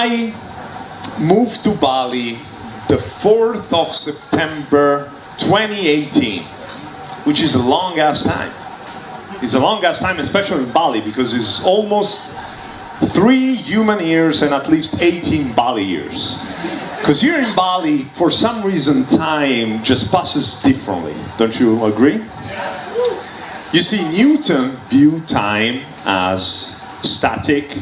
I moved to Bali the 4th of September 2018, which is a long ass time. It's a long ass time, especially in Bali, because it's almost 3 human years and at least 18 Bali years. Because here in Bali, for some reason, time just passes differently. Don't you agree? You see, Newton viewed time as static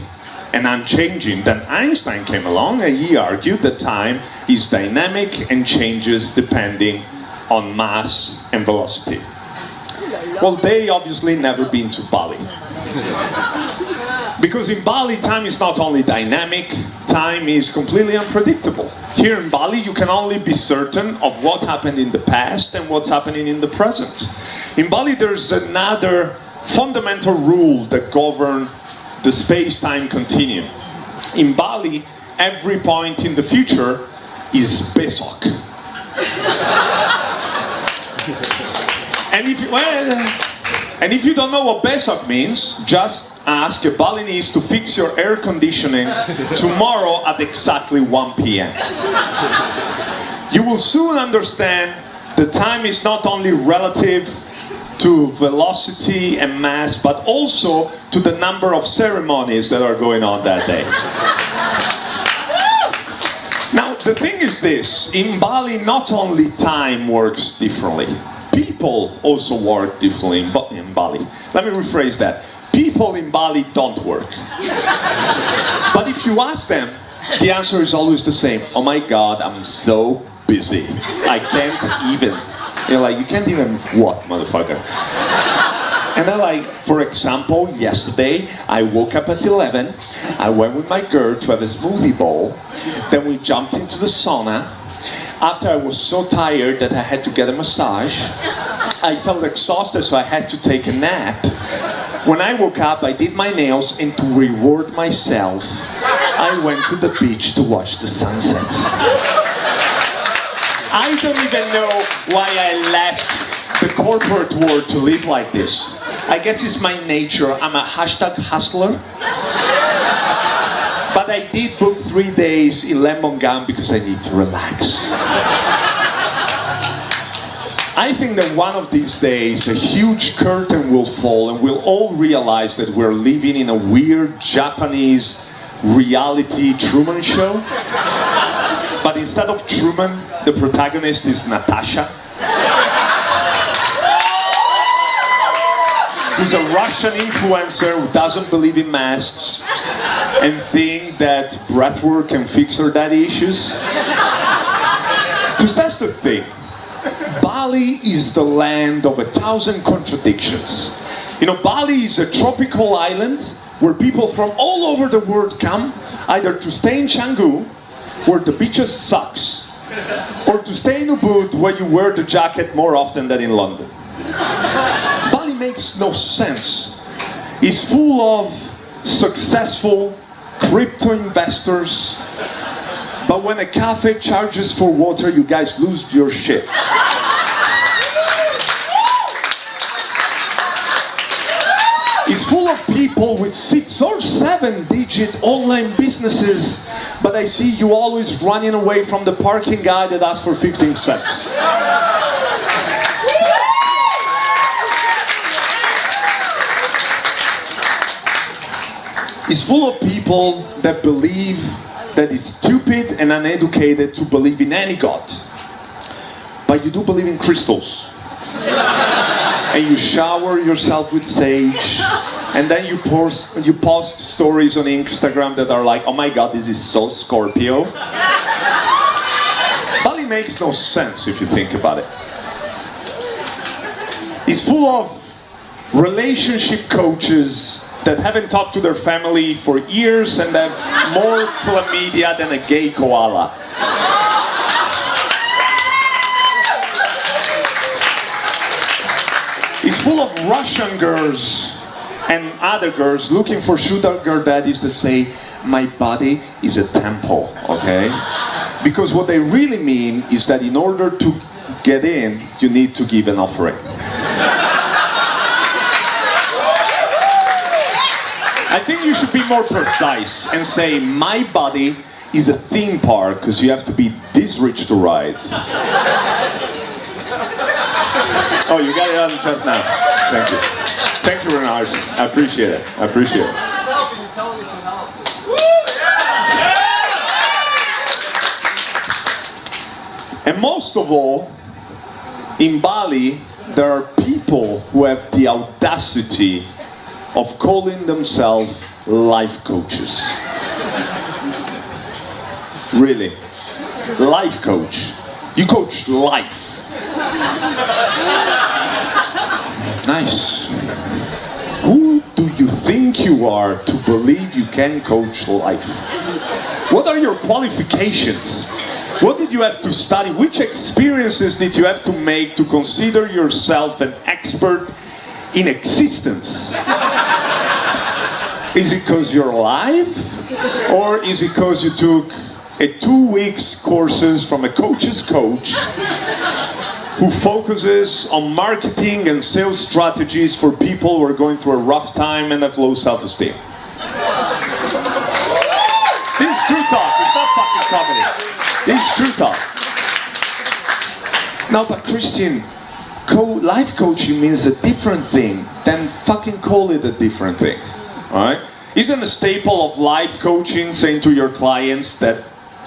and unchanging. Then Einstein came along and he argued that time is dynamic and changes depending on mass and velocity. Well, they obviously never been to Bali. Because in Bali, time is not only dynamic, time is completely unpredictable. Here in Bali, you can only be certain of what happened in the past and what's happening in the present. In Bali, there's another fundamental rule that governs the space-time continuum. In Bali, every point in the future is besok. And if you don't know what besok means, just ask a Balinese to fix your air conditioning tomorrow at exactly 1 p.m. You will soon understand that time is not only relative to velocity and mass, but also to the number of ceremonies that are going on that day. Now, the thing is this, in Bali, not only time works differently, people also work differently in Bali. Let me rephrase that. People in Bali don't work. But if you ask them, the answer is always the same. Oh my God, I'm so busy. I can't even. You're like, you can't even what, motherfucker? And they're like, for example, yesterday, I woke up at 11. I went with my girl to have a smoothie bowl. Then we jumped into the sauna. After I was so tired that I had to get a massage. I felt exhausted, so I had to take a nap. When I woke up, I did my nails, and to reward myself, I went to the beach to watch the sunset. I don't even know why I left the corporate world to live like this. I guess it's my nature. I'm a hashtag hustler. But I did book 3 days in Lemongam because I need to relax. I think that one of these days a huge curtain will fall and we'll all realize that we're living in a weird Japanese reality Truman Show. But instead of Truman, the protagonist is Natasha, who's a Russian influencer who doesn't believe in masks and think that breathwork can fix her daddy issues. Because that's the thing. Bali is the land of 1,000 contradictions. You know, Bali is a tropical island where people from all over the world come either to stay in Canggu, where the beaches sucks, or to stay in Ubud, where you wear the jacket more often than in London. Bali makes no sense. It's full of successful crypto investors, but when a cafe charges for water, you guys lose your shit. It's full of people with 6 or 7 digit online businesses, but I see you always running away from the parking guy that asked for 15 cents. It's full of people that believe that it's stupid and uneducated to believe in any god. But you do believe in crystals. And you shower yourself with sage, and then you post stories on Instagram that are like, oh my God, this is so Scorpio. Bali makes no sense if you think about it. It's full of relationship coaches that haven't talked to their family for years and have more chlamydia than a gay koala. It's full of Russian girls and other girls looking for sugar daddies that say, my body is a temple, okay? Because what they really mean is that in order to get in, you need to give an offering. I think you should be more precise and say, my body is a theme park because you have to be this rich to ride. Oh, you got it on just now. Thank you. Thank you, Renard. I appreciate it. I appreciate it. Just helping you, telling me to help. And most of all, in Bali, there are people who have the audacity of calling themselves life coaches. Really. Life coach. You coach life. Nice. Who do you think you are to believe you can coach life? What are your qualifications? What did you have to study? Which experiences did you have to make to consider yourself an expert in existence? Is it because you're alive? Or is it because you took a 2 weeks courses from a coach's coach who focuses on marketing and sales strategies for people who are going through a rough time and have low self-esteem? This is true talk, it's not fucking comedy. This is true talk. Now, but Christian, life coaching means a different thing. Then fucking call it a different thing. Alright? Isn't a staple of life coaching saying to your clients that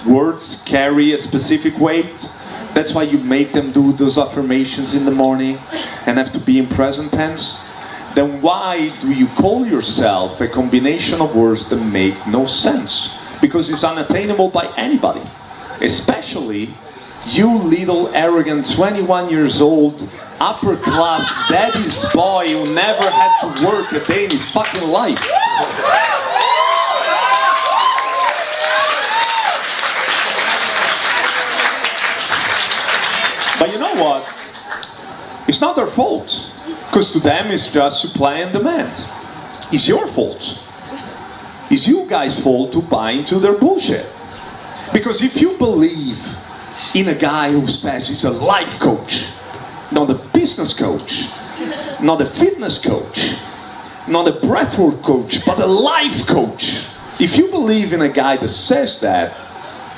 words carry a specific weight? That's why you make them do those affirmations in the morning and have to be in present tense? Then why do you call yourself a combination of words that make no sense? Because it's unattainable by anybody. Especially you little arrogant 21 years old upper class daddy's boy who never had to work a day in his fucking life. But you know what? It's not their fault. Because to them it's just supply and demand. It's your fault. It's you guys' fault to buy into their bullshit. Because if you believe in a guy who says he's a life coach, not a business coach, not a fitness coach, not a breathwork coach, but a life coach. If you believe in a guy that says that,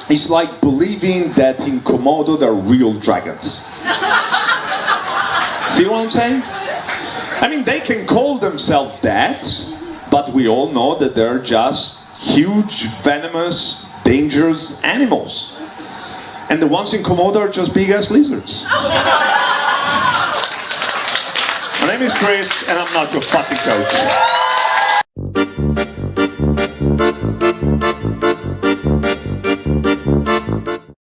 it's like believing that in Komodo there are real dragons. See what I'm saying? I mean, they can call themselves that, but we all know that they're just huge, venomous, dangerous animals. And the ones in Komodo are just big ass lizards. My name is Chris, and I'm not your fucking coach.